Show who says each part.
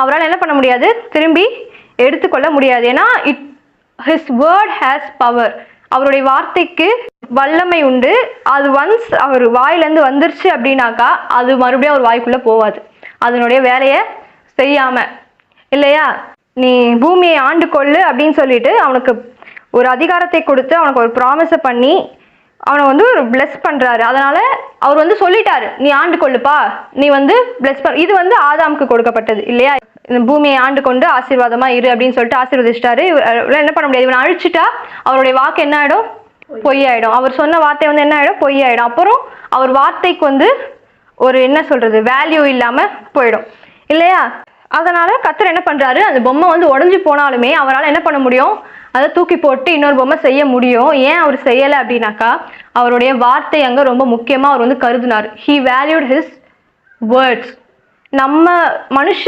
Speaker 1: அவரால் என்ன பண்ண முடியாது, திரும்பி எடுத்துக்கொள்ள முடியாது. ஏன்னா ஹிஸ் வேர்ட் ஹேஸ் பவர், அவருடைய வார்த்தைக்கு வல்லமை உண்டு. அது ஒன்ஸ் அவர் வாயிலேருந்து வந்துருச்சு அப்படின்னாக்கா அது மறுபடியும் அவர் வாய்க்குள்ளே போகாது, அதனுடைய வேலையை செய்யாம. இல்லையா? நீ பூமியை ஆண்டு கொள்ளு அப்படின்னு சொல்லிட்டு அவனுக்கு ஒரு அதிகாரத்தை கொடுத்து அவனுக்கு ஒரு ப்ராமிஸை பண்ணி அவனை ஒரு பிளஸ் பண்றாரு. அதனால அவர் சொல்லிட்டாரு, நீ ஆண்டு கொள்ளுப்பா, நீ பிளஸ் பண்ண. இது ஆதாமுக்கு கொடுக்கப்பட்டது இல்லையா? இந்த பூமியை ஆண்டு கொண்டு ஆசீர்வாதமா இரு அப்படின்னு சொல்லிட்டு ஆசீர்வதிச்சிட்டாரு. என்ன பண்ண முடியாது, இவனை அழிச்சிட்டா அவருடைய வாக்கு என்ன ஆயிடும், பொய்யாயிடும். அவர் சொன்ன வார்த்தை என்ன ஆயிடும், பொய்யாயிடும். அப்புறம் அவர் வார்த்தைக்கு ஒரு என்ன சொல்றது, வேல்யூ இல்லாம போயிடும் இல்லையா? அதனால கர்த்தர் என்ன பண்றாரு, அந்த பொம்மை உடஞ்சி போனாலுமே அவரால் என்ன பண்ண முடியும், அதை தூக்கி போட்டு இன்னொரு பொம்மை செய்ய முடியும். ஏன் அவர் செய்யலை அப்படின்னாக்கா அவருடைய வார்த்தை அங்கே ரொம்ப முக்கியமாக அவர் கருதினார். He valued his words. நம்ம மனுஷ